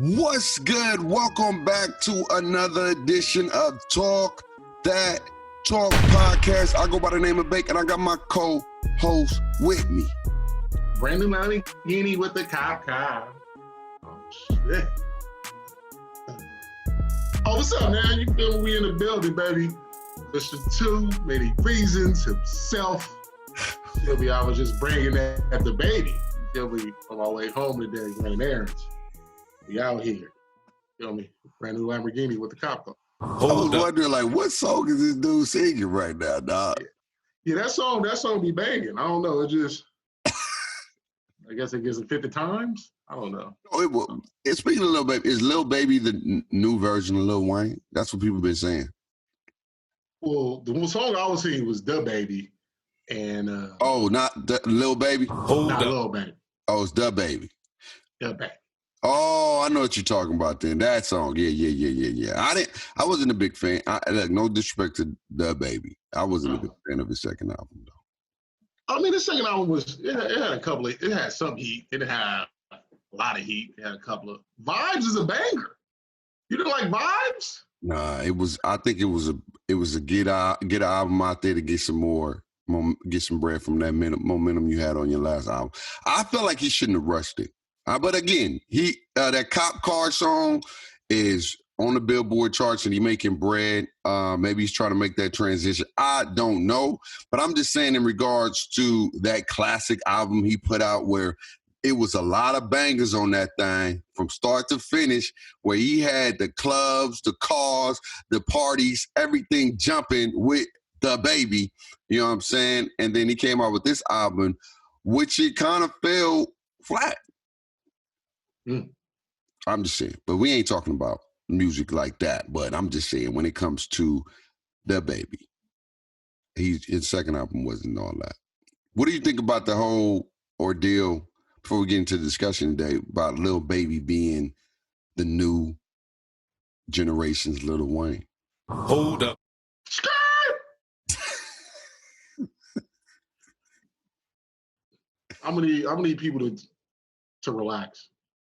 What's good? Welcome back to another edition of Dat Talk Podcast. I go by the name of Bake, and I got my co-host with me. Brandon Lamborghini with the cop car. Oh, shit. Oh, what's up, man? You feel me? We in the building, baby. Mr. Two, Many Reasons, himself. You feel me? I was just bringing that at the baby. You feel me? On my way home today, running errands. We out here. You feel me? Brandon Lamborghini with the cop car. I was wondering, like, what song is this dude singing right now, dog? Yeah, that song be banging. I don't know. It just, I guess it gets it 50 times. I don't know. It's speaking of Lil Baby. Is Lil Baby the new version of Lil Wayne? That's what people been saying. Well, the one song I was singing was Da Baby, and not the Lil Baby. Not Lil Baby. Oh, it's Da Baby. Da Baby. Oh, I know what you're talking about then. That song. Yeah. I wasn't a big fan. Look, no disrespect to Da Baby. I wasn't a big fan of his second album, though. I mean, the second album it had some heat. It had a lot of heat. It had a couple of Vibes is a banger. You didn't like Vibes? Nah, I think it was a get an album out there to get some bread from that momentum you had on your last album. I felt like he shouldn't have rushed it. But again, that Cop Car song is on the Billboard charts and he making bread. Maybe he's trying to make that transition. I don't know. But I'm just saying in regards to that classic album he put out where it was a lot of bangers on that thing from start to finish, where he had the clubs, the cars, the parties, everything jumping with Da Baby. You know what I'm saying? And then he came out with this album, which it kind of fell flat. I'm just saying, but we ain't talking about music like that. But I'm just saying, when it comes to Da Baby, his second album wasn't all that. What do you think about the whole ordeal, before we get into the discussion today, about Lil Baby being the new generation's Lil Wayne? Hold up. I'm gonna need people to relax.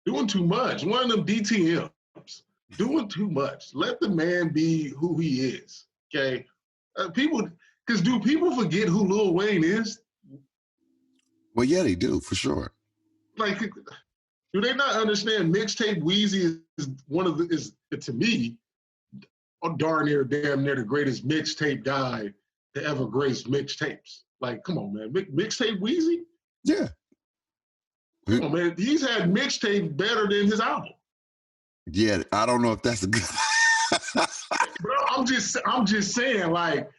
Doing too much. One of them DTMs. Doing too much. Let the man be who he is. Okay? Do people forget who Lil Wayne is? Well, yeah, they do, for sure. Like, do they not understand Mixtape Weezy is to me, damn near the greatest mixtape guy to ever grace mixtapes. Like, come on, man. Mixtape Weezy? Yeah. Come on, man. He's had mixtapes better than his album. Yeah, I don't know if that's a good. Bro, I'm just saying, like,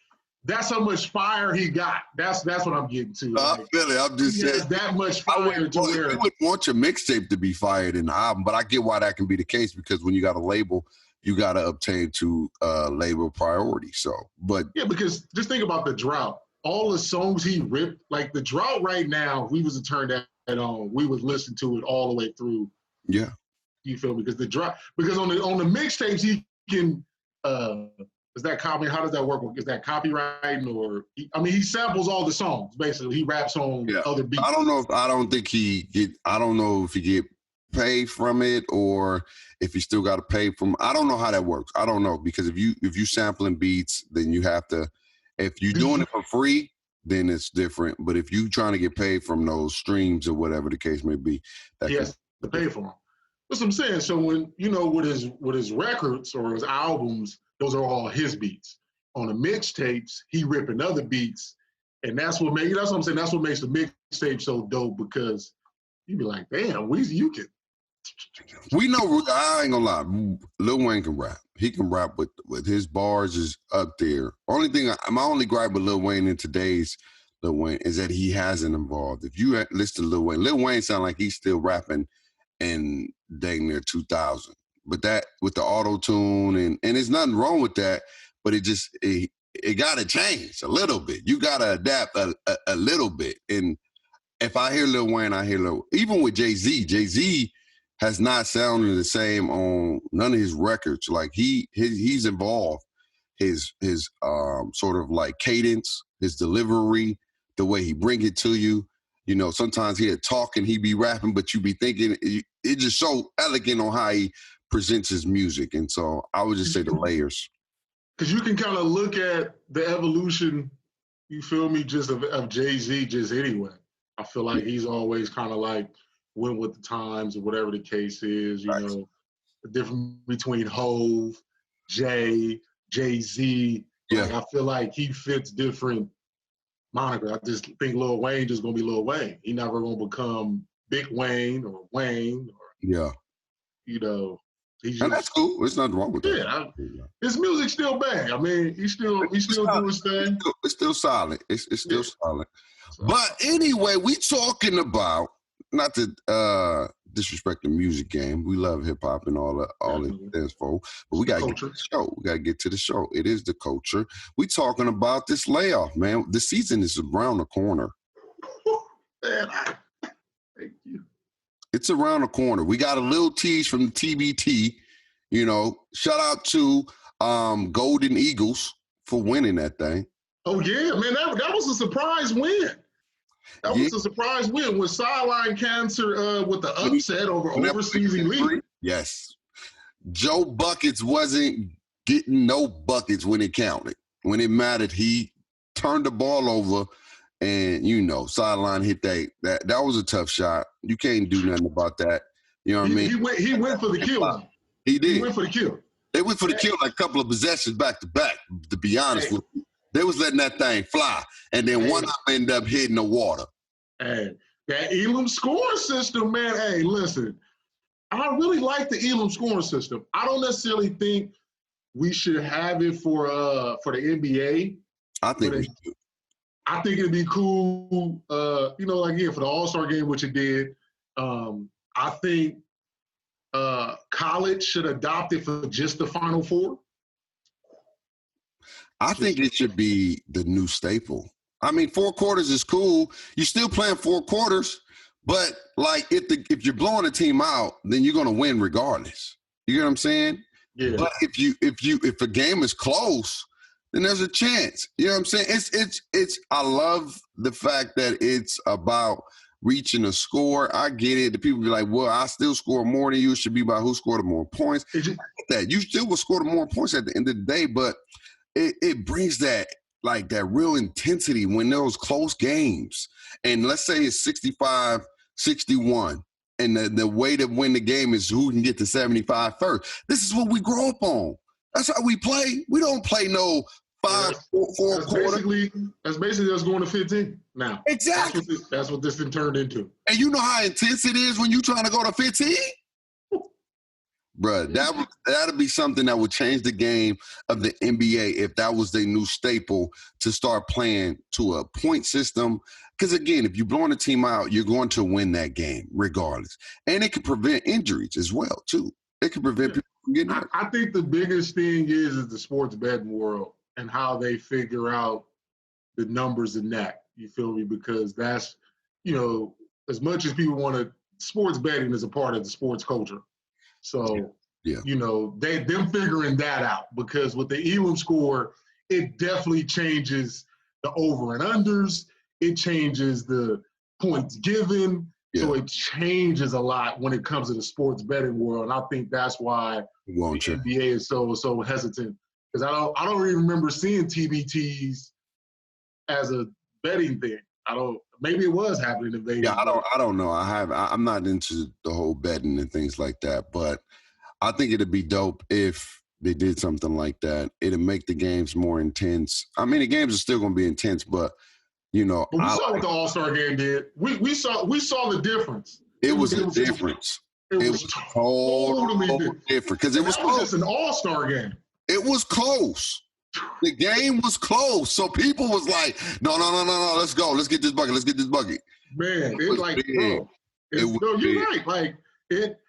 that's how much fire he got. That's what I'm getting to. Like, I'm just saying that much fire. You wouldn't want your mixtape to be fired in the album, but I get why that can be the case, because when you got a label, you got to obtain to label priority. So, but yeah, because just think about the drought. All the songs he ripped, like the drought right now, if we was to turn that on, we would listen to it all the way through. Yeah. You feel me? Because on the mixtapes he can is that copy? How does that work? Is that copywriting or he samples all the songs basically. He raps on other beats. I don't know if he get paid from it or if he still got to pay from. I don't know how that works. I don't know, because if you sampling beats, then you have to. If you're doing it for free, then it's different. But if you trying to get paid from those streams or whatever the case may be, he has to pay for them. That's what I'm saying. So when with his records or his albums, those are all his beats. On the mixtapes, he ripping other beats, and that's what makes the mixtape so dope, because you be like, damn, Weezy, you can. We know, I ain't gonna lie, Lil Wayne can rap. He can rap with his bars is up there. My only gripe with Lil Wayne in today's Lil Wayne is that he hasn't evolved. If you listen to Lil Wayne sound like he's still rapping in dang near 2000. But that with the auto-tune, and there's nothing wrong with that, but it gotta change a little bit. You gotta adapt a little bit. And if I hear Lil Wayne, I hear even with Jay-Z. Jay-Z has not sounded the same on none of his records. Like he's involved. His sort of like cadence, his delivery, the way he bring it to you. You know, sometimes he'll talk and he be rapping, but you be thinking, it's just so elegant on how he presents his music. And so I would just say the layers. Because you can kind of look at the evolution, you feel me, just of Jay-Z just anyway. I feel like he's always kind of like went with the times or whatever the case is, you know, the difference between Hove, Jay-Z. Yeah. Like, I feel like he fits different monikers. I just think Lil Wayne just going to be Lil Wayne. He never going to become Big Wayne or Wayne or, you know. And that's cool. There's nothing wrong with that. Yeah, his music's still bad. I mean, he still do his thing. It's still solid. It's still solid. But anyway, we talking about, not to disrespect the music game. We love hip hop and all it stands for. But we gotta get to the show. We gotta get to the show. It is the culture. We talking about this layoff, man. The season is around the corner. Man, thank you. It's around the corner. We got a little tease from the TBT. You know, shout out to Golden Eagles for winning that thing. Oh, yeah, man, that was a surprise win. That was a surprise win with sideline cancer with the upset over overseas elite. Yes. Joe Buckets wasn't getting no buckets when it counted. When it mattered, he turned the ball over. And, you know, sideline hit that was a tough shot. You can't do nothing about that. You know what I mean? He went for the kill. He did. He went for the kill. They went for the kill like a couple of possessions back to back, to be honest with you. They was letting that thing fly. And then one of them ended up hitting the water. Hey, that Elam scoring system, man. Hey, listen, I really like the Elam scoring system. I don't necessarily think we should have it for the NBA. I think we do. I think it'd be cool, you know, like, for the All-Star game, which it did. I think college should adopt it for just the Final Four. I think it should be the new staple. I mean, 4 quarters is cool. You're still playing 4 quarters, but, like, if you're blowing a team out, then you're going to win regardless. You get what I'm saying? Yeah. But if a game is close, then there's a chance. You know what I'm saying? It's I love the fact that it's about reaching a score. I get it. The people be like, well, I still score more than you. It should be about who scored the more points. I get that. You still will score the more points at the end of the day, but it brings that, like, that real intensity when those close games. And let's say it's 65-61. And the way to win the game is who can get to 75 first. This is what we grow up on. That's how we play. We don't play no 4 quarters. That's basically us going to 15 now. Exactly. That's what this thing turned into. And you know how intense it is when you're trying to go to 15? Bruh, that'd be something that would change the game of the NBA if that was their new staple, to start playing to a point system. Because, again, if you're blowing a team out, you're going to win that game regardless. And it can prevent injuries as well, too. It can prevent people from getting hurt. I think the biggest thing is the sports betting world and how they figure out the numbers in that. You feel me? Because that's, you know, as much as people want to, sports betting is a part of the sports culture. So, you know, them figuring that out, because with the Elam score, it definitely changes the over and unders. It changes the points given. Yeah. So it changes a lot when it comes to the sports betting world. And I think that's why the NBA is so hesitant. Because I don't even remember seeing TBTs as a betting thing. Maybe it was happening in Vegas. Yeah, I don't know. I'm not into the whole betting and things like that, but I think it'd be dope if they did something like that. It'd make the games more intense. I mean, the games are still going to be intense, but, you know. But we saw what the All-Star game did. We saw the difference. It was a difference. It was totally different. Because it was just an All-Star game. It was close. The game was close. So people was like, no, let's go. Let's get this bucket. Man, it's like, bro. You're right. Like, it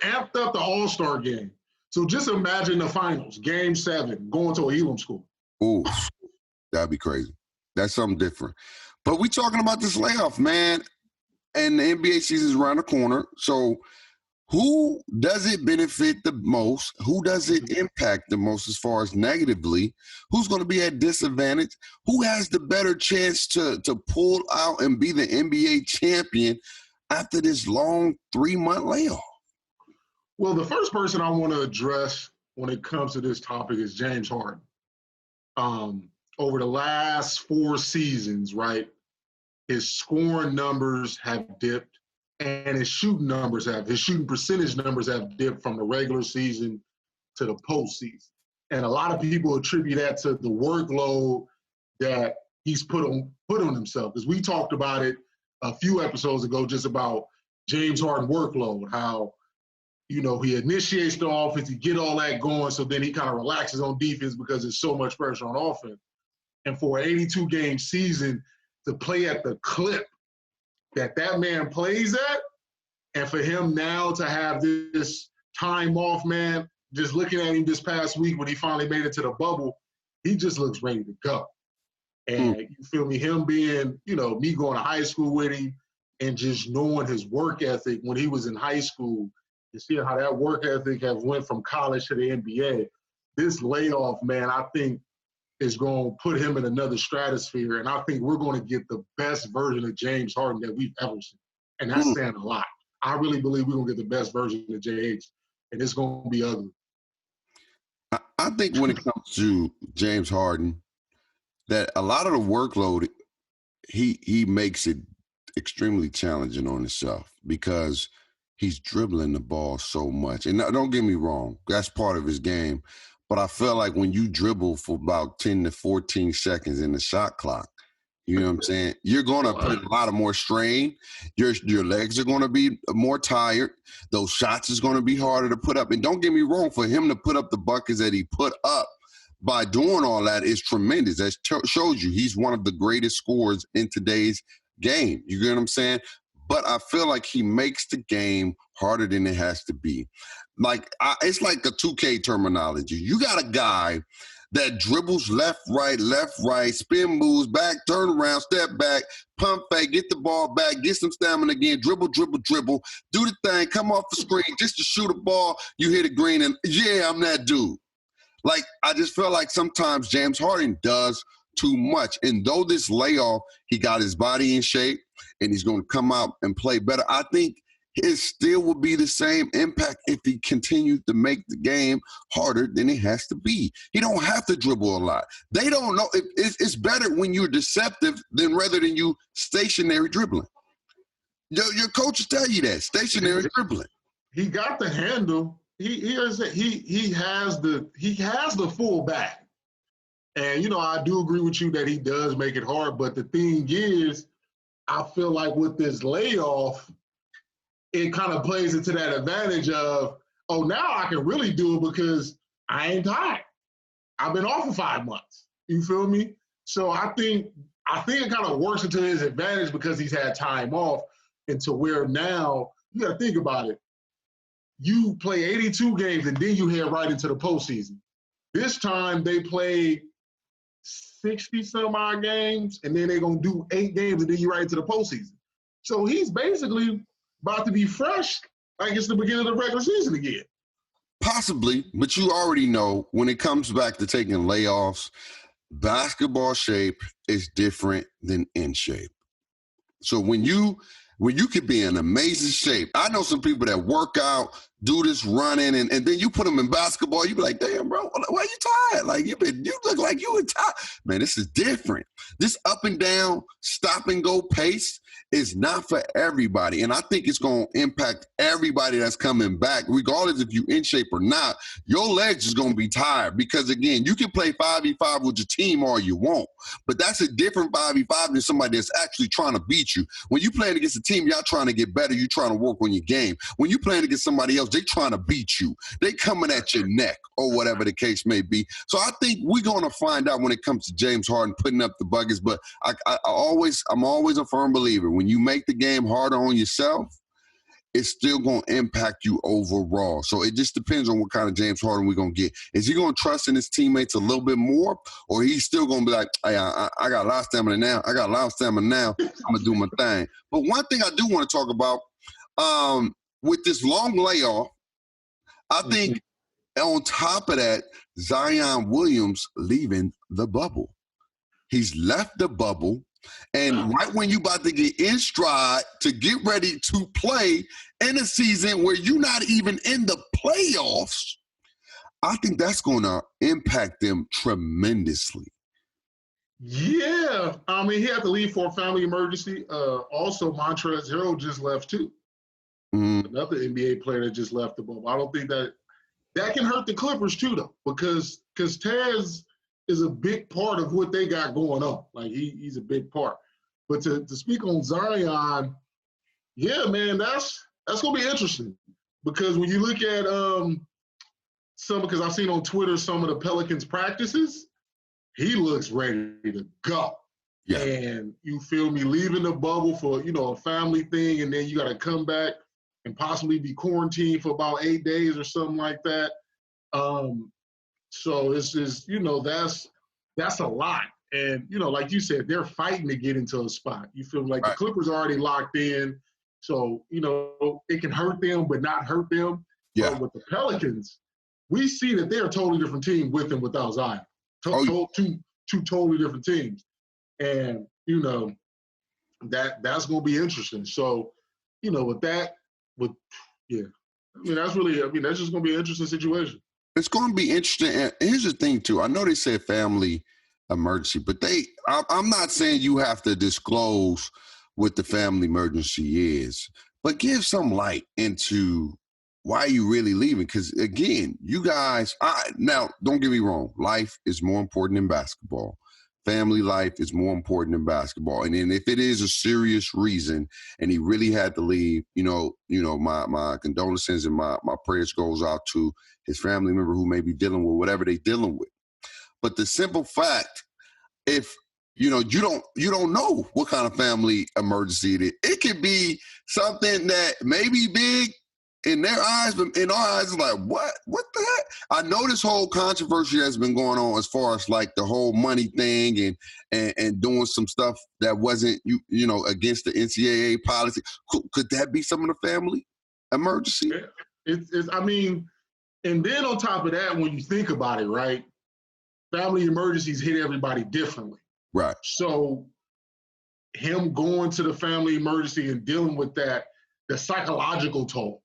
amped up the All-Star game. So just imagine the finals, Game 7, going to a Elam school. Ooh, that'd be crazy. That's something different. But we talking about this layoff, man, and the NBA season's around the corner. So who does it benefit the most? Who does it impact the most as far as negatively? Who's going to be at disadvantage? Who has the better chance to pull out and be the NBA champion after this long 3-month layoff? Well, the first person I want to address when it comes to this topic is James Harden. Over the last 4 seasons, right, his scoring numbers have dipped and his shooting percentage numbers have dipped from the regular season to the postseason. And a lot of people attribute that to the workload that he's put on himself. Because we talked about it a few episodes ago, just about James Harden workload, how, you know, he initiates the offense, he get all that going, so then he kind of relaxes on defense because there's so much pressure on offense. And for an 82-game season, to play at the clip that man plays at, and for him now to have this time off, man, just looking at him this past week when he finally made it to the bubble, he just looks ready to go. And you feel me, him being, you know, me going to high school with him and just knowing his work ethic when he was in high school, and seeing how that work ethic has went from college to the NBA, this layoff, man, I think is going to put him in another stratosphere. And I think we're going to get the best version of James Harden that we've ever seen. And that's saying a lot. I really believe we're going to get the best version of JH, and it's going to be ugly. I think when it comes to James Harden, that a lot of the workload, he makes it extremely challenging on himself because he's dribbling the ball so much. And don't get me wrong, that's part of his game. But I feel like when you dribble for about 10 to 14 seconds in the shot clock, you know what I'm saying? You're going to put a lot of more strain. Your legs are going to be more tired. Those shots is going to be harder to put up. And don't get me wrong, for him to put up the buckets that he put up by doing all that is tremendous. That shows you he's one of the greatest scorers in today's game. You get what I'm saying? But I feel like he makes the game harder than it has to be. Like, it's like the 2K terminology. You got a guy that dribbles left, right, spin moves, back, turn around, step back, pump fake, get the ball back, get some stamina again, dribble, do the thing, come off the screen just to shoot a ball, you hit a green, and yeah, I'm that dude. Like, I just feel like sometimes James Harden does too much. And though this layoff, he got his body in shape and he's going to come out and play better, I think it still will be the same impact if he continues to make the game harder than it has to be. He don't have to dribble a lot. They don't know. It's better when you're deceptive than rather than you stationary dribbling. Your coaches tell you that, stationary dribbling. He got the handle. He has the full bag. And, you know, I do agree with you that he does make it hard. But the thing is, I feel like with this layoff, it kind of plays into that advantage of, oh, now I can really do it because I ain't tired. I've been off for 5 months. You feel me? So I think it kind of works into his advantage because he's had time off, and to where now you got to think about it. You play 82 games and then you head right into the postseason. This time they play 60-some-odd games, and then they're going to do 8 games, and then you right into the postseason. So he's basically about to be fresh like it's the beginning of the regular season again. Possibly, but you already know when it comes back to taking layoffs, basketball shape is different than in shape. So when you could be in amazing shape, I know some people that work out, do this running, and then you put them in basketball, you be like, damn, bro, why are you tired? Like, you look like you were tired. Man, this is different. This up and down, stop and go pace is not for everybody. And I think it's going to impact everybody that's coming back, regardless if you're in shape or not. Your legs is going to be tired because, again, you can play 5v5 with your team all you want, but that's a different 5v5 than somebody that's actually trying to beat you. When you playing against a team, y'all trying to get better. You trying to work on your game. When you playing against somebody else, they trying to beat you. They coming at your neck or whatever the case may be. So I think we're going to find out when it comes to James Harden putting up the buckets, but I'm always a firm believer. When you make the game harder on yourself, it's still going to impact you overall. So it just depends on what kind of James Harden we're going to get. Is he going to trust in his teammates a little bit more, or he's still going to be like, hey, I got a lot of stamina now. I'm going to do my thing. But one thing I do want to talk about, with this long layoff, I think on top of that, Zion Williams leaving the bubble. He's left the bubble. And right when you about to get in stride to get ready to play in a season where you're not even in the playoffs, I think that's going to impact them tremendously. Yeah. I mean, he had to leave for a family emergency. Also, Montrezl Harrell just left too. Another NBA player that just left the bubble. I don't think that can hurt the Clippers too, though, because Taz is a big part of what they got going on. Like, he's a big part. But to speak on Zion, yeah, man, that's going to be interesting. Because when you look at because I've seen on Twitter some of the Pelicans practices, he looks ready to go. Yeah. And you feel me, leaving the bubble for, a family thing, and then you got to come back and possibly be quarantined for about 8 days or something like that. So it's just, that's a lot. And, like you said, they're fighting to get into a spot. You feel like the Clippers are already locked in. So, it can hurt them, but not hurt them. Yeah. But with the Pelicans, we see that they're a totally different team with and without Zion. Two totally different teams. And, that's going to be interesting. So, with that, that's just going to be an interesting situation. It's going to be interesting. And here's the thing, too. I know they said family emergency, but I'm not saying you have to disclose what the family emergency is, but give some light into why you really leaving. Because, again, you guys, now, don't get me wrong. Life is more important than basketball. Family life is more important than basketball. And then if it is a serious reason and he really had to leave, my condolences and my prayers goes out to his family member who may be dealing with whatever they're dealing with. But the simple fact, if you don't know what kind of family emergency it is, it could be something that may be big in their eyes, but in our eyes, it's like, what the heck? I know this whole controversy has been going on as far as like the whole money thing and doing some stuff that wasn't, against the NCAA policy. Could that be some of the family emergency? And then on top of that, when you think about it, right, family emergencies hit everybody differently. Right. So him going to the family emergency and dealing with that, the psychological toll.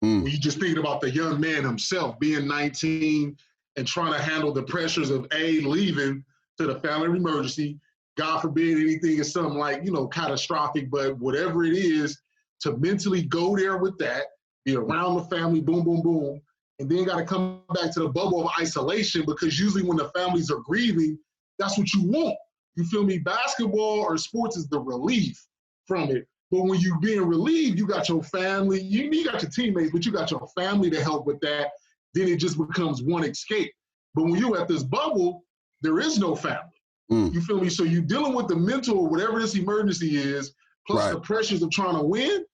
When you just thinking about the young man himself being 19 and trying to handle the pressures of leaving to the family emergency, God forbid anything is something like, catastrophic, but whatever it is, to mentally go there with that, be around the family, boom, boom, boom, and then got to come back to the bubble of isolation, because usually when the families are grieving, that's what you want. You feel me? Basketball or sports is the relief from it. But when you're being relieved, you got your family, you got your teammates, but you got your family to help with that. Then it just becomes one escape. But when you're at this bubble, there is no family. You feel me? So you're dealing with the mental or whatever this emergency is, plus the pressures of trying to win.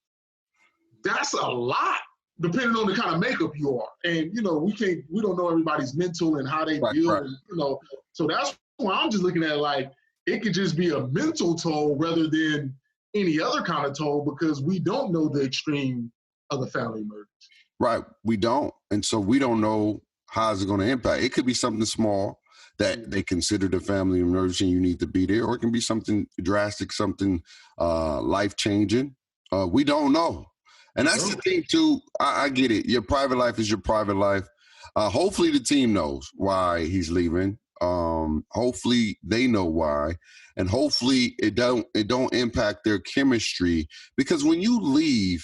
That's a lot, depending on the kind of makeup you are. And, we don't know everybody's mental and how they deal. Right. And, so that's why I'm just looking at it like it could just be a mental toll rather than any other kind of toll, because we don't know the extreme of the family emergency. Right. We don't. And so we don't know how is it going to impact. It could be something small that they consider the family emergency and you need to be there, or it can be something drastic, something life-changing. We don't know. And that's the thing, too. I get it. Your private life is your private life. Hopefully the team knows why he's leaving. Hopefully they know why. And hopefully it don't impact their chemistry, because when you leave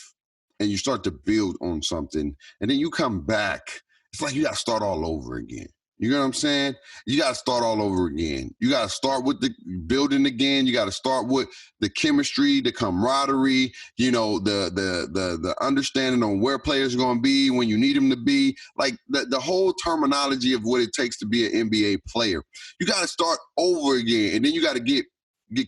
and you start to build on something and then you come back, it's like you got to start all over again. You know what I'm saying? You got to start all over again. You got to start with the building again. You got to start with the chemistry, the camaraderie, the understanding on where players are going to be when you need them to be. Like the whole terminology of what it takes to be an NBA player. You got to start over again, and then you got to get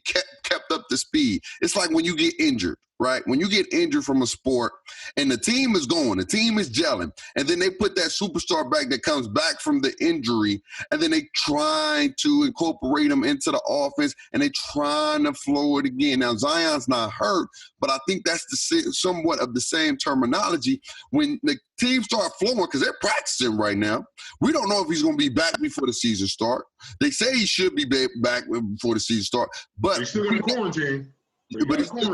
kept up to speed. It's like when you get injured, right? When you get injured from a sport and the team is going, the team is gelling, and then they put that superstar back that comes back from the injury, and then they try to incorporate them into the offense, and they trying to flow it again. Now, Zion's not hurt, but I think that's somewhat of the same terminology. When the team start flowing, because they're practicing right now, we don't know if he's going to be back before the season start. They say he should be back before the season start, but he's still in quarantine. But he still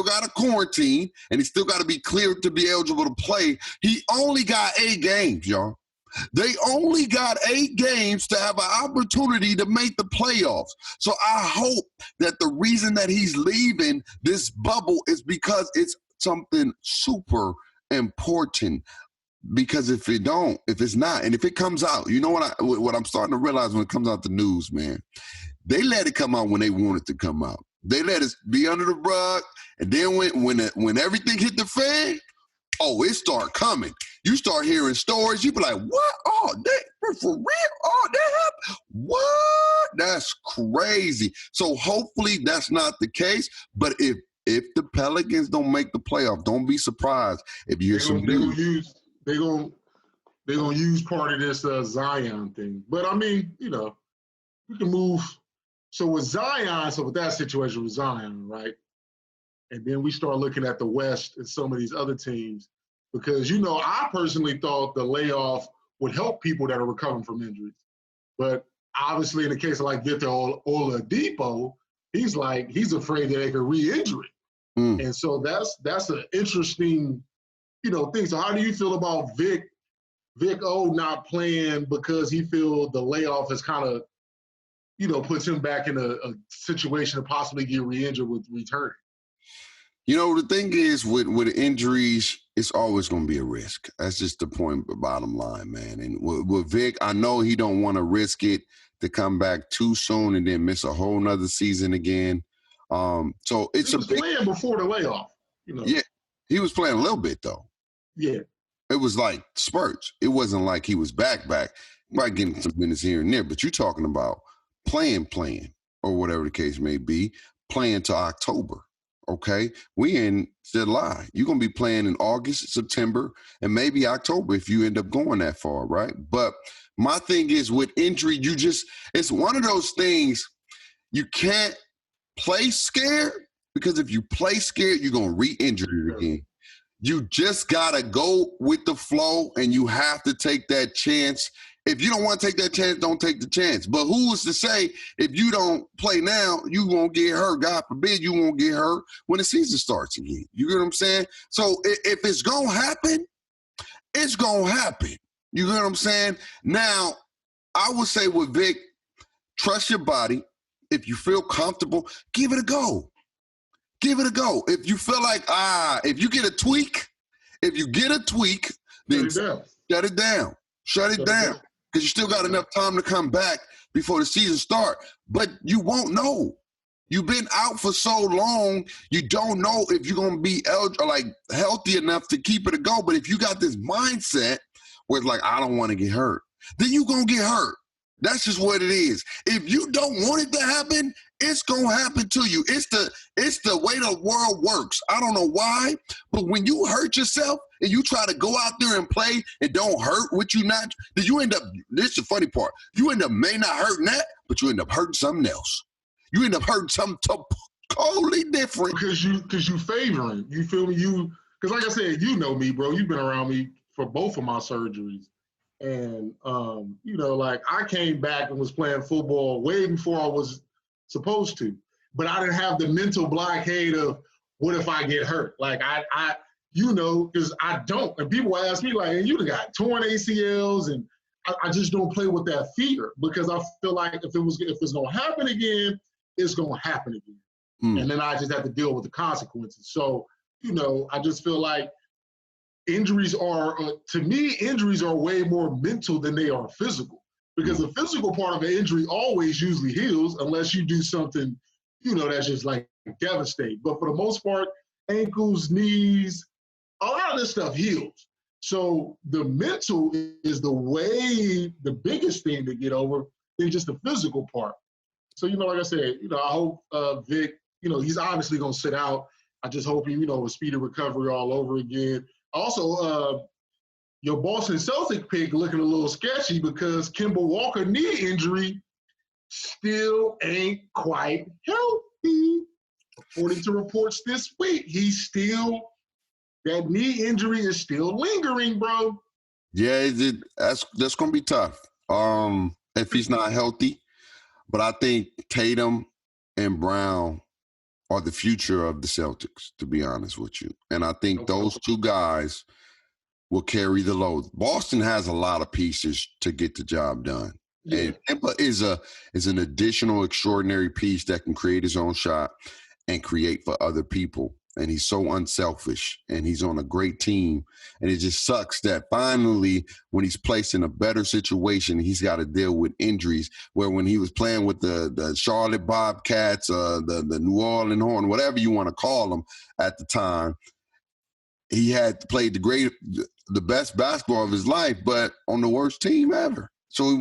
got a quarantine, and he still got to be cleared to be eligible to play. He only got 8 games, y'all. They only got 8 games to have an opportunity to make the playoffs. So I hope that the reason that he's leaving this bubble is because it's something super important. Because if it's not, and if it comes out, you know what I'm starting to realize when it comes out the news, man, they let it come out when they want it to come out. They let us be under the rug, and then when everything hit the fan, it start coming. You start hearing stories. You be like, what? Oh, that for real? Oh, that happened? What? That's crazy. So hopefully that's not the case. But if the Pelicans don't make the playoff, don't be surprised if you hear some news. They're gonna use part of this Zion thing. But I mean, we can move. So with that situation with Zion, right? And then we start looking at the West and some of these other teams, because, I personally thought the layoff would help people that are recovering from injuries. But obviously in the case of like Victor Oladipo, he's afraid that they could re-injure it. And so that's an interesting, thing. So how do you feel about Vic O not playing because he feels the layoff has kind of, puts him back in a situation to possibly get re-injured with returning? The thing is with injuries, it's always going to be a risk. That's just the bottom line, man. And with Vic, I know he don't want to risk it to come back too soon and then miss a whole nother season again. So it's he was playing before the layoff. Yeah, he was playing a little bit though. Yeah, it was like spurts. It wasn't like he was back. Might getting some minutes here and there, but you're talking about playing, or whatever the case may be, playing to October. Okay, we in July. You're gonna be playing in August, September, and maybe October if you end up going that far, right? But my thing is with injury, it's one of those things you can't play scared, because if you play scared, you're gonna re-injure it again. You just gotta go with the flow, and you have to take that chance. If you don't want to take that chance, don't take the chance. But who is to say if you don't play now, you won't get hurt? God forbid you won't get hurt when the season starts again. You get what I'm saying? So if it's going to happen, it's going to happen. You get what I'm saying? Now, I would say with Vic, trust your body. If you feel comfortable, give it a go. Give it a go. If you feel like, if you get a tweak, then shut it down. Shut it down. Because you still got enough time to come back before the season start. But you won't know. You've been out for so long, you don't know if you're going to be healthy enough to keep it a go. But if you got this mindset where it's like, I don't want to get hurt, then you're going to get hurt. That's just what it is. If you don't want it to happen, it's going to happen to you. It's the way the world works. I don't know why, but when you hurt yourself and you try to go out there and play and don't hurt what you not, then you end up, this is the funny part, you end up may not hurting that, but you end up hurting something else. You end up hurting something totally different. Because you favoring, you feel me? Because like I said, you know me, bro. You've been around me for both of my surgeries. And, I came back and was playing football way before I was supposed to. But I didn't have the mental blockade of, what if I get hurt? Like, because I don't. And people ask me, like, you got torn ACLs, and I just don't play with that fear, because I feel like if it's going to happen again, it's going to happen again. And then I just have to deal with the consequences. So, I just feel like injuries are way more mental than they are physical, because the physical part of an injury always usually heals unless you do something, that's just like devastating. But for the most part, ankles, knees, a lot of this stuff heals. So the mental is the biggest thing to get over than just the physical part. So, like I said, I hope Vic, he's obviously going to sit out. I just hope him, a speedy recovery all over again. Also, your Boston Celtic pick looking a little sketchy because Kemba Walker knee injury still ain't quite healthy. According to reports this week, that knee injury is still lingering, bro. Yeah, that's going to be tough if he's not healthy. But I think Tatum and Brown are the future of the Celtics, to be honest with you. And I think those two guys will carry the load. Boston has a lot of pieces to get the job done. Yeah. And Kemba is an additional extraordinary piece that can create his own shot and create for other people. And he's so unselfish, and he's on a great team. And it just sucks that finally, when he's placed in a better situation, he's got to deal with injuries, where when he was playing with the Charlotte Bobcats, the New Orleans Horn, whatever you want to call them at the time, he had played the best basketball of his life, but on the worst team ever. So he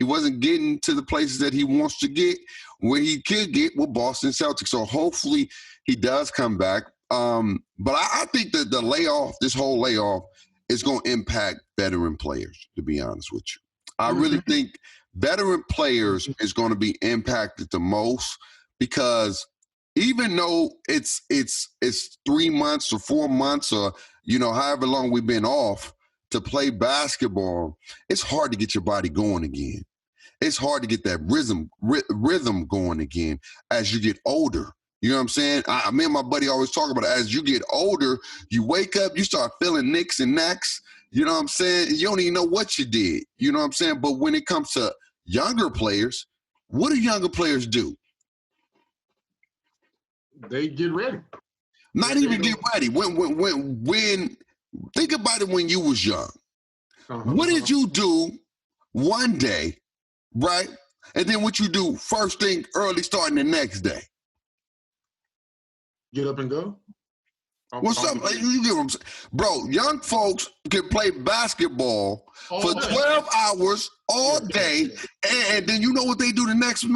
wasn't getting to the places that he wants to get, where he could get with Boston Celtics. So hopefully he does come back. But I think that this whole layoff is going to impact veteran players, to be honest with you. I really think veteran players is going to be impacted the most, because even though it's 3 months or 4 months or, however long we've been off to play basketball, it's hard to get your body going again. It's hard to get that rhythm going again as you get older. You know what I'm saying? Me and my buddy always talk about it. As you get older, you wake up, you start feeling nicks and knacks. You know what I'm saying? You don't even know what you did. You know what I'm saying? But when it comes to younger players, what do younger players do? They get ready. Not even get ready. When think about it, when you was young. What did you do one day, right? And then what you do first thing early starting the next day? Get up and go. What's up? You get what I'm saying? Bro, young folks can play basketball for 12 hours all day, and then you know what they do the next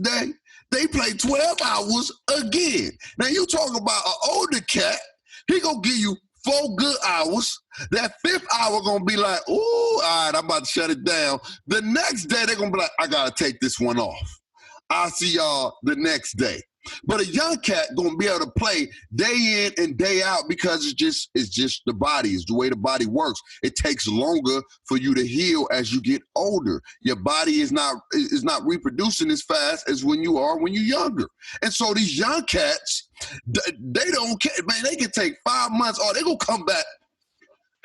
day? They play 12 hours again. Now, you talk about an older cat, he gonna give you 4 good hours. That 5th hour gonna be like, ooh, all right, I'm about to shut it down. The next day, they're gonna be like, I gotta take this one off. I'll see y'all the next day. But a young cat gonna be able to play day in and day out, because it's just the body. It's the way the body works. It takes longer for you to heal as you get older. Your body is not reproducing as fast as when you're younger. And so these young cats, they don't care, man. They can take 5 months, or they gonna come back.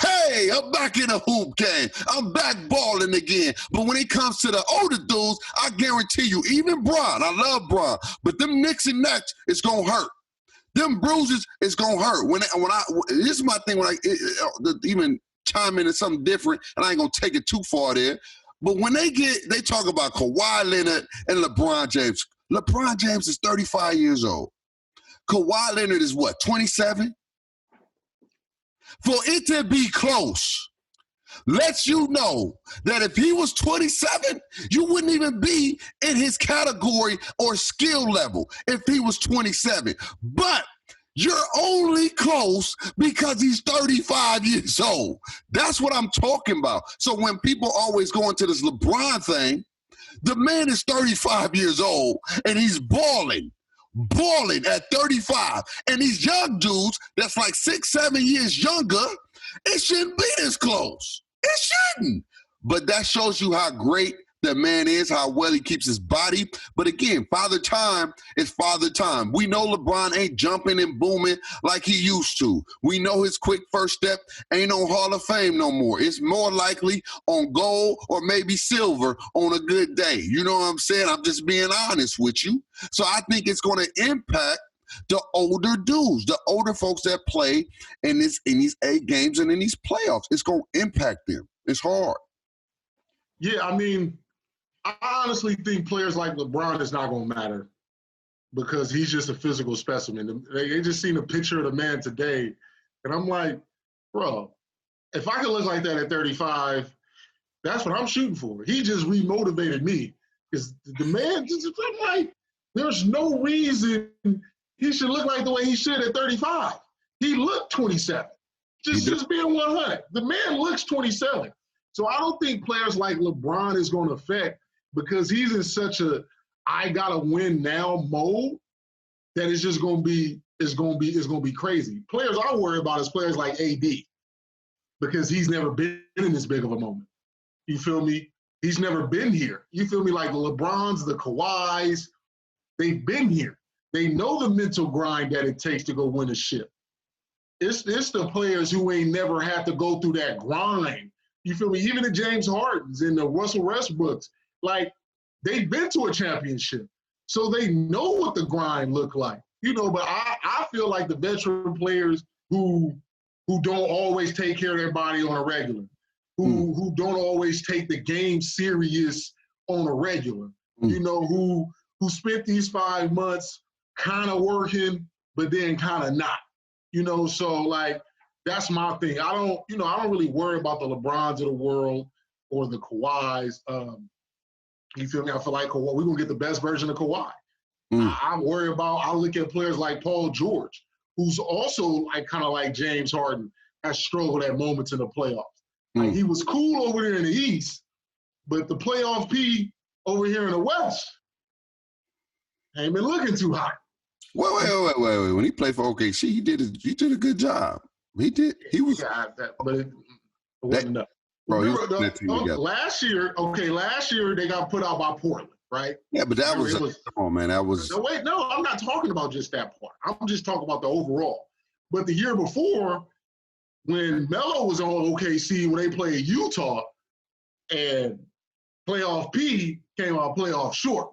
Hey, I'm back in the hoop game. I'm back balling again. But when it comes to the older dudes, I guarantee you, even Bron, I love Bron, but them nicks and necks, it's going to hurt. Them bruises, it's going to hurt. This is my thing, when I even chime into something different, and I ain't going to take it too far there, but when they talk about Kawhi Leonard and LeBron James. LeBron James is 35 years old. Kawhi Leonard is what, 27? For it to be close lets you know that if he was 27, you wouldn't even be in his category or skill level if he was 27. But you're only close because he's 35 years old. That's what I'm talking about. So when people always go into this LeBron thing, the man is 35 years old and he's balling at 35. And these young dudes that's like 6-7 years younger, it shouldn't be this close. It shouldn't. But that shows you how great that man is, how well he keeps his body. But again, father time is father time. We know LeBron ain't jumping and booming like he used to. We know his quick first step ain't on Hall of Fame no more. It's more likely on gold or maybe silver on a good day. You know what I'm saying? I'm just being honest with you. So I think it's going to impact the older dudes, the older folks that play in these 8 games and in these playoffs. It's going to impact them. It's hard. Yeah, I mean, I honestly think players like LeBron is not going to matter because he's just a physical specimen. They just seen a picture of the man today, and I'm like, bro, if I could look like that at 35, that's what I'm shooting for. He just remotivated me because the man, I'm like, there's no reason he should look like the way he should at 35. He looked 27. Just being 100. The man looks 27. So I don't think players like LeBron is going to affect because he's in such a I gotta win now mode that it's just going to be crazy. Players I worry about is players like AD because he's never been in this big of a moment. You feel me? He's never been here. You feel me? Like the LeBrons, the Kawhis, they've been here. They know the mental grind that it takes to go win a ship. It's the players who ain't never had to go through that grind. You feel me? Even the James Hardens and the Russell Westbrooks, like they've been to a championship. So they know what the grind look like. You know, but I feel like the veteran players who don't always take care of their body on a regular, who don't always take the game serious on a regular, you know, who spent these 5 months kind of working, but then kind of not, you know, so like, that's my thing. I don't really worry about the LeBrons of the world or the Kawhis. You feel me? I feel like we're going to get the best version of Kawhi. I look at players like Paul George, who's also like kind of like James Harden, has struggled at moments in the playoffs. Like he was cool over there in the East, but the playoff P over here in the West ain't been looking too hot. Wait. When he played for OKC, he did a good job. He did. He was. Yeah, but it wasn't enough. Bro, last year they got put out by Portland, right? Yeah, but that was come on, man. That was. No, I'm not talking about just that part. I'm just talking about the overall. But the year before, when Melo was on OKC, when they played Utah, and playoff P came out playoff short.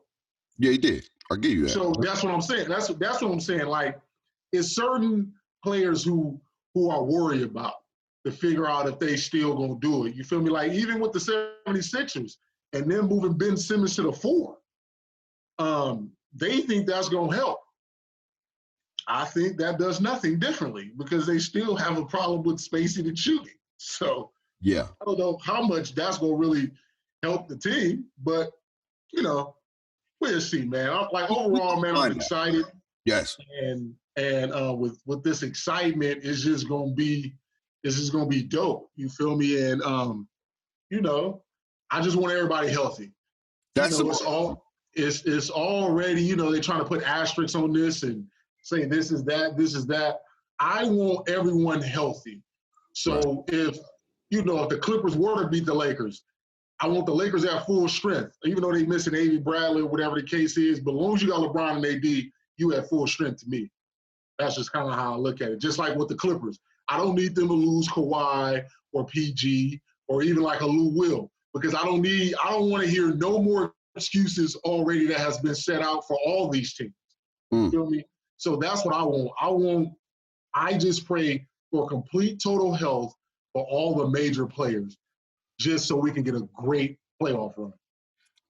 Yeah, he did. I'll give you that. So that's what I'm saying. That's what I'm saying. Like, it's certain players who are worried about to figure out if they still gonna do it. You feel me? Like, even with the 76ers and then moving Ben Simmons to the 4, they think that's gonna help. I think that does nothing differently because they still have a problem with spacing and shooting. So yeah, I don't know how much that's gonna really help the team, but you know, we'll see, man. Overall, man, I'm excited. Yes. And with this excitement, it's just gonna be dope. You feel me? And you know, I just want everybody healthy. That's it's already, you know, they're trying to put asterisks on this and say this is that. I want everyone healthy. So if the Clippers were to beat the Lakers, I want the Lakers at full strength, even though they missing Avery Bradley or whatever the case is. But as long as you got LeBron and AD, you at full strength to me. That's just kind of how I look at it. Just like with the Clippers, I don't need them to lose Kawhi or PG or even like a Lou Will because I don't want to hear no more excuses already that has been set out for all these teams. You feel me? So that's what I want. I just pray for complete total health for all the major players, just so we can get a great playoff run.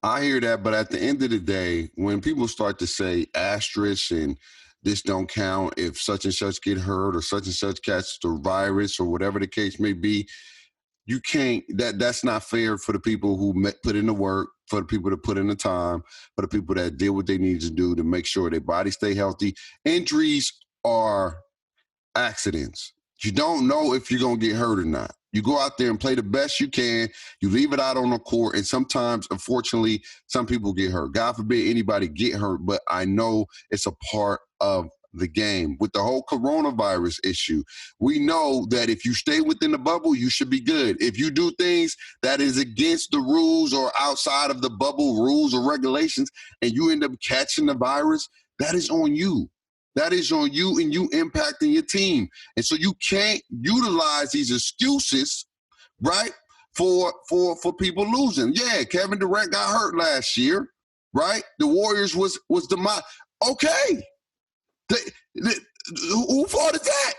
I hear that, but at the end of the day, when people start to say asterisks and this don't count if such and such get hurt or such and such catch the virus or whatever the case may be, you can't. That's not fair for the people who put in the work, for the people that put in the time, for the people that did what they need to do to make sure their body stay healthy. Injuries are accidents. You don't know if you're going to get hurt or not. You go out there and play the best you can. You leave it out on the court. And sometimes, unfortunately, some people get hurt. God forbid anybody get hurt, but I know it's a part of the game. With the whole coronavirus issue, we know that if you stay within the bubble, you should be good. If you do things that is against the rules or outside of the bubble rules or regulations and you end up catching the virus, that is on you. That is on you and you impacting your team. And so you can't utilize these excuses, right, for people losing. Yeah, Kevin Durant got hurt last year, right? The Warriors was demolished. Okay. Who fault is that?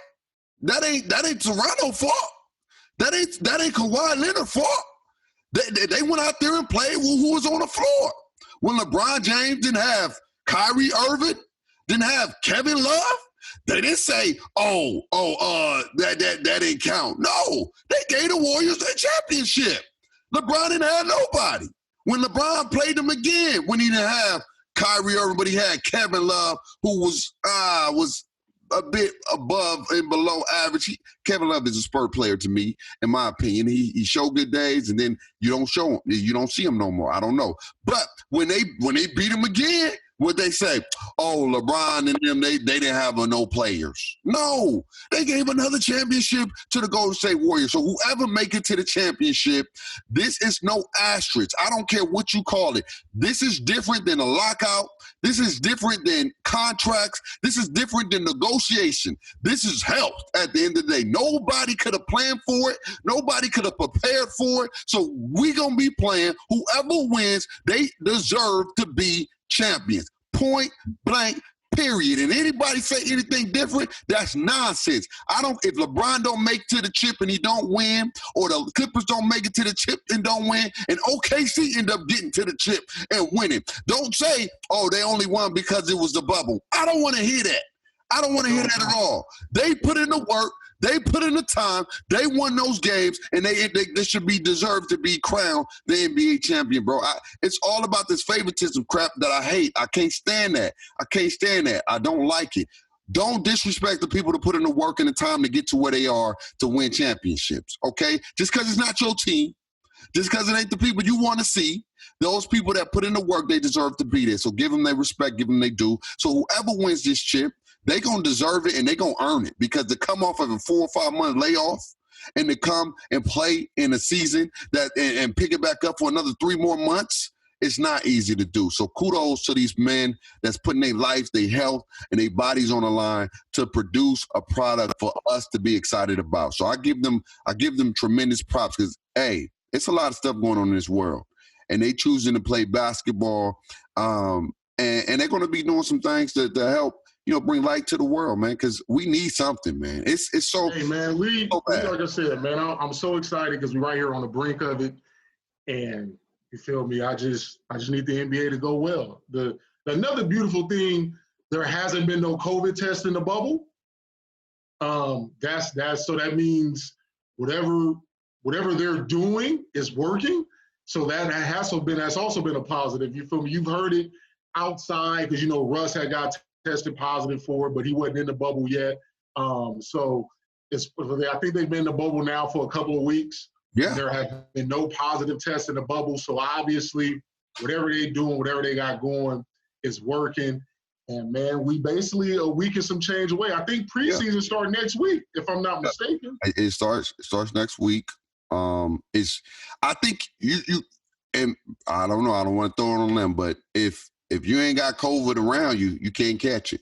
That ain't Toronto's fault. That ain't Kawhi Leonard's fault. They went out there and played who was on the floor. When LeBron James didn't have Kyrie Irving, didn't have Kevin Love, they didn't say, that didn't count. No, they gave the Warriors their championship. LeBron didn't have nobody. When LeBron played them again, when he didn't have Kyrie Irving, but he had Kevin Love, who was a bit above and below average. Kevin Love is a Spurs player to me, in my opinion. He showed good days, and then you don't show him. You don't see him no more. I don't know. But when they beat him again, what they say? Oh, LeBron and them, they didn't have no players. No, they gave another championship to the Golden State Warriors. So whoever make it to the championship, this is no asterisk. I don't care what you call it. This is different than a lockout. This is different than contracts. This is different than negotiation. This is health at the end of the day. Nobody could have planned for it. Nobody could have prepared for it. So we're going to be playing. Whoever wins, they deserve to be champions. Point blank, period. And anybody say anything different, that's nonsense. If LeBron don't make to the chip and he don't win, or the Clippers don't make it to the chip and don't win, and OKC end up getting to the chip and winning, don't say, oh, they only won because it was the bubble. I don't want to hear that. I don't want to hear that at all. They put in the work. They put in the time. They won those games, and they should be deserved to be crowned the NBA champion, bro. It's all about this favoritism crap that I hate. I can't stand that. I don't like it. Don't disrespect the people that put in the work and the time to get to where they are to win championships, okay? Just because it's not your team, just because it ain't the people you want to see, those people that put in the work, they deserve to be there. So give them their respect, give them their due. So whoever wins this chip, they going to deserve it and they going to earn it, because to come off of a 4 or 5 month layoff and to come and play in a season and pick it back up for another 3 more months, it's not easy to do. So kudos to these men that's putting their life, their health, and their bodies on the line to produce a product for us to be excited about. So I give them tremendous props, because, hey, it's a lot of stuff going on in this world. And they choosing to play basketball, and they're going to be doing some things to help, bring light to the world, man, because we need something, man. It's so. Hey, man, we like I said, man, I'm so excited because we're right here on the brink of it, and you feel me? I just need the NBA to go well. Another beautiful thing, there hasn't been no COVID test in the bubble. That's so that means whatever they're doing is working. So that's also been a positive. You feel me? You've heard it outside because Russ had got tested positive for it, but he wasn't in the bubble yet. So I think they've been in the bubble now for a couple of weeks. Yeah. There have been no positive tests in the bubble. So obviously, whatever they're doing, whatever they got going is working. And, man, we basically a week and some change away. I think preseason starts next week, if I'm not mistaken. It starts next week. I think you and I don't know. I don't want to throw it on them, but if you ain't got COVID around you, you can't catch it.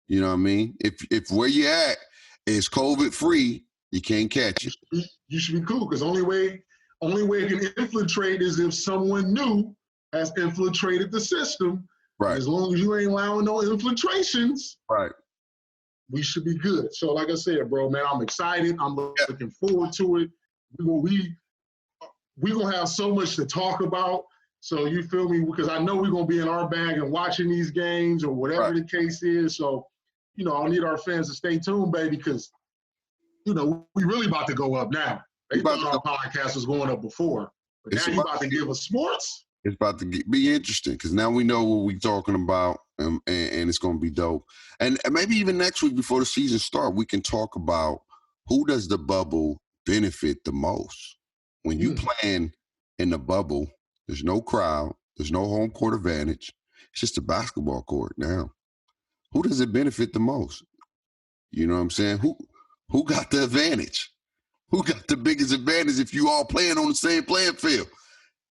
You know what I mean? If where you at is COVID free, you can't catch it. You should be cool, because only way it can infiltrate is if someone new has infiltrated the system. Right. As long as you ain't allowing no infiltrations, right, we should be good. So, like I said, bro, man, I'm excited. I'm looking forward to it. We're going to have so much to talk about. So, you feel me? Because I know we're going to be in our bag and watching these games or whatever the case is. So, I need our fans to stay tuned, baby, because, we really about to go up now. They thought our podcast was going up before. But now you about to give us sports? It's about to be interesting, because now we know what we're talking about, and it's going to be dope. And maybe even next week before the season starts, we can talk about who does the bubble benefit the most. When you playing in the bubble, there's no crowd, there's no home court advantage. It's just a basketball court now. Who does it benefit the most? You know what I'm saying? Who got the advantage? Who got the biggest advantage if you all playing on the same playing field?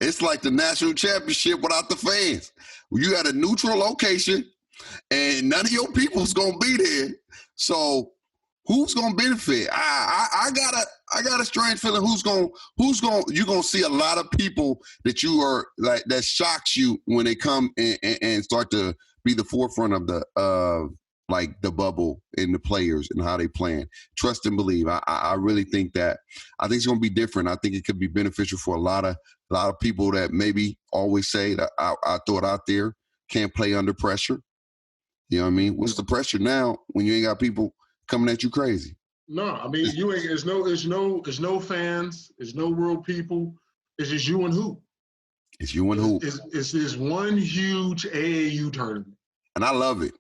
It's like the national championship without the fans. You at a neutral location, and none of your people's gonna be there. So who's gonna benefit? I got a strange feeling you're gonna see a lot of people that you are like that shocks you when they come and start to be the forefront of the like the bubble and the players and how they playing. Trust and believe. I really think that. I think it's gonna be different. I think it could be beneficial for a lot of people that maybe always say that I throw it out there, can't play under pressure. You know what I mean? What's the pressure now when you ain't got people coming at you crazy? No, I mean you ain't. There's no fans. There's no real people. It's just you and who. It's you and hoop. It's this one huge AAU tournament. And I love it.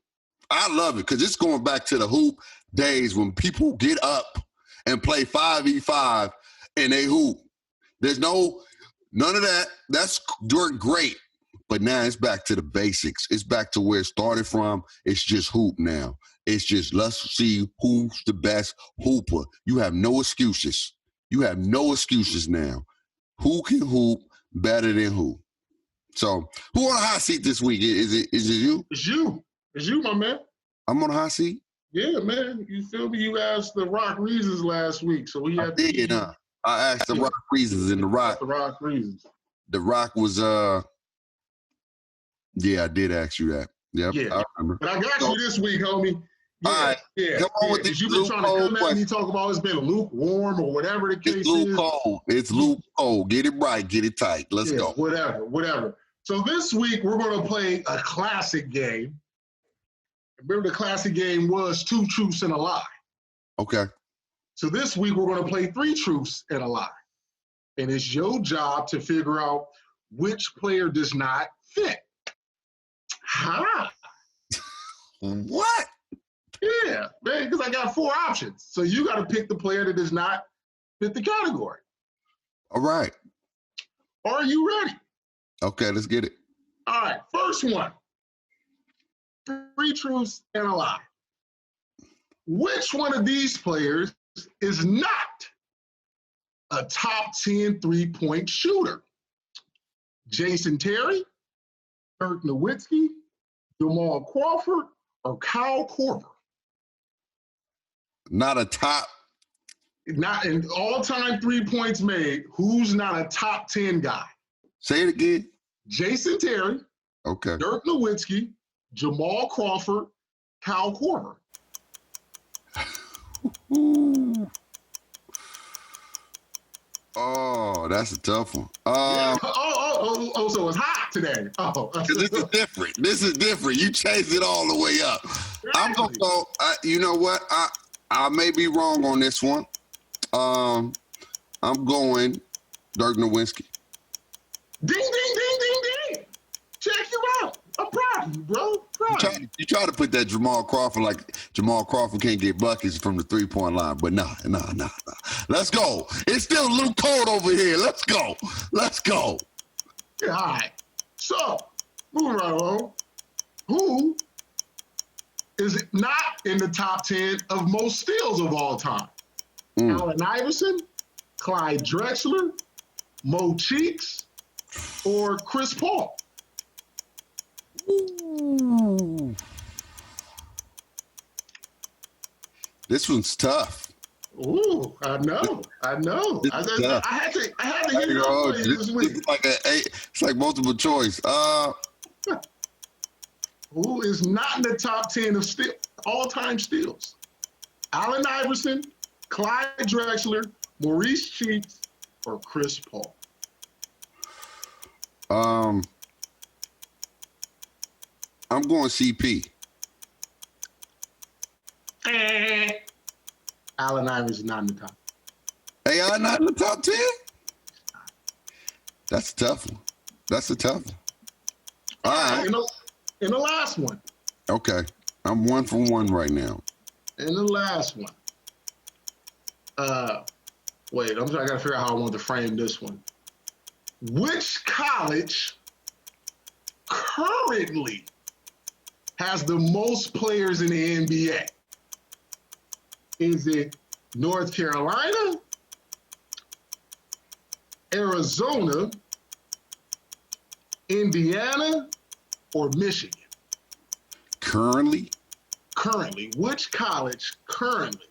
I love it because it's going back to the hoop days when people get up and play 5v5 and they hoop. There's none of that. That's great. But now it's back to the basics. It's back to where it started from. It's just hoop now. It's just let's see who's the best hooper. You have no excuses. You have no excuses now. Who can hoop better than who? So who on the hot seat this week? Is it you? It's you. It's you, my man. I'm on the hot seat? Yeah, man. You feel me? You asked the Rock Reasons last week. So we had I asked the Rock Reasons and the Rock. The Rock Reasons. The Rock was yeah, I did ask you that. Yep, yeah, I remember. But I got you this week, homie. Yeah, all right. Yeah. Come on with this. You've been trying to come at me, talk about it's been lukewarm or whatever the case is. It's lukewarm. Get it right. Get it tight. Let's go. Whatever. So this week we're going to play a classic game. Remember the classic game was 2 truths and a lie. Okay. So this week we're going to play 3 truths and a lie. And it's your job to figure out which player does not fit. Ha! What? Yeah, man, because I got 4 options. So you got to pick the player that does not fit the category. All right. Are you ready? Okay, let's get it. All right, first one. 3 truths and a lie. Which one of these players is not a top 10 3-point shooter? Jason Terry, Dirk Nowitzki, Jamal Crawford, or Kyle Korver? Not a top. Not in all-time 3 points made. Who's not a top 10 guy? Say it again. Jason Terry. Okay. Dirk Nowitzki, Jamal Crawford, Kyle Korver. Oh, that's a tough one. Yeah. So it's hot today. This is different. You changed it all the way up. Right. I'm gonna go. You know what? I may be wrong on this one. I'm going Dirk Nowitzki. Ding, ding, ding, ding, ding. Check you out. I'm proud of you, bro. You try to put that Jamal Crawford like Jamal Crawford can't get buckets from the 3-point line, but nah. Let's go. It's still a little cold over here. Let's go. Yeah, all right. So, moving right along. Who is not in the top 10 of most steals of all time? Allen Iverson, Clyde Drexler, Mo Cheeks, or Chris Paul? Ooh. This one's tough. Ooh, I know. I had to hit it up this week. It's like multiple choice. Who is not in the top 10 of all-time steals? Allen Iverson, Clyde Drexler, Maurice Cheeks, or Chris Paul? I'm going CP. Allen Iverson not in the top. AI not in the top 10? That's a tough one. All right. In the last one. Okay. I'm 1 for 1 right now. In the last one. Wait, I got to figure out how I want to frame this one. Which college currently has the most players in the NBA? Is it North Carolina, Arizona, Indiana, or Michigan? Currently, which college currently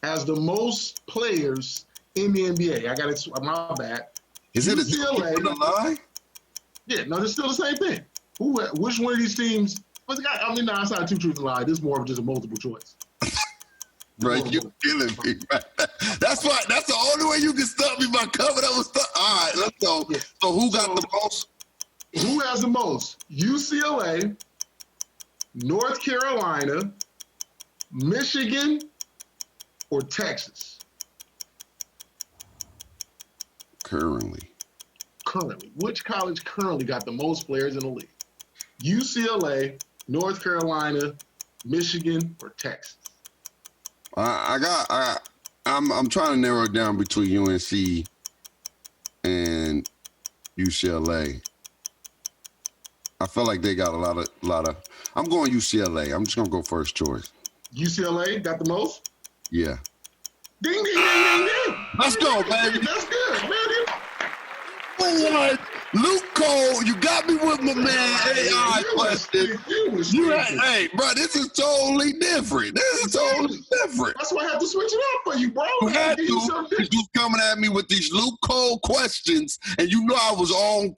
has the most players in the NBA? I got it. My bad. Is it UCLA? A lie? Yeah, no, it's still the same thing. Which one of these teams? No, it's not 2 truths and a lie. This is more of just a multiple choice. Right, you killing me. That's the only way you can stop me by coming up with stuff. All right, let's go. Yeah. So who got the most? Who has the most? UCLA, North Carolina, Michigan, or Texas? Currently. currently? Which college currently got the most players in the league? UCLA, North Carolina, Michigan, or Texas? I'm trying to narrow it down between UNC and UCLA. I feel like they got a lot of. I'm going UCLA. I'm just gonna go first choice. UCLA got the most? Yeah. Ding, ding, ding, ding, ding. Let's go, baby. That's good, man. What? Luke Cole, you got me with my man AI question. Hey, bro, this is totally different. That's why I had to switch it up for you, bro. You had to. You was coming at me with these Luke Cole questions, and you know I was on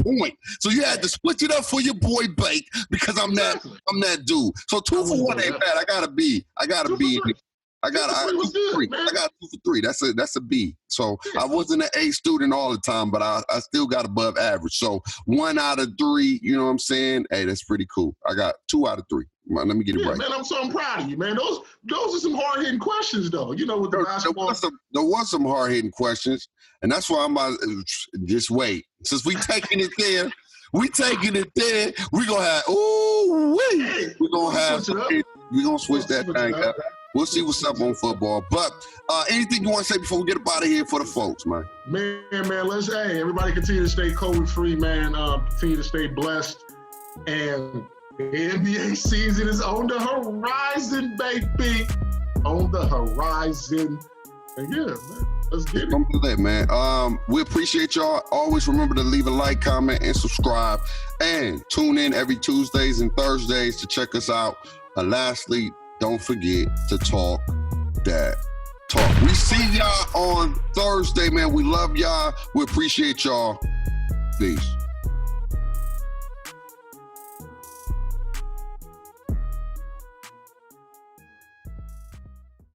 point. So you had to switch it up for your boy Bake because I'm that dude. So 2 for 1 ain't bad. I got a 2 for 3. I got 2 for 3. That's a B. So I wasn't an A student all the time, but I still got above average. So 1 out of 3, you know what I'm saying? Hey, that's pretty cool. I got 2 out of 3. Let me get it right. Man, I'm proud of you, man. Those are some hard-hitting questions, though. You know, with the basketball. There was some hard-hitting questions, and that's why I'm about just wait. Since we taking it there, we gonna have we're gonna switch that thing up. We'll see what's up on football. But anything you want to say before we get up out of here for the folks, man? Man, everybody continue to stay COVID-free, man. Continue to stay blessed. And the NBA season is on the horizon, baby. On the horizon. And yeah, man, let's get it. Come to that, man. We appreciate y'all. Always remember to leave a like, comment, and subscribe. And tune in every Tuesdays and Thursdays to check us out. Lastly, don't forget to talk that talk. We see y'all on Thursday, man. We love y'all. We appreciate y'all. Peace.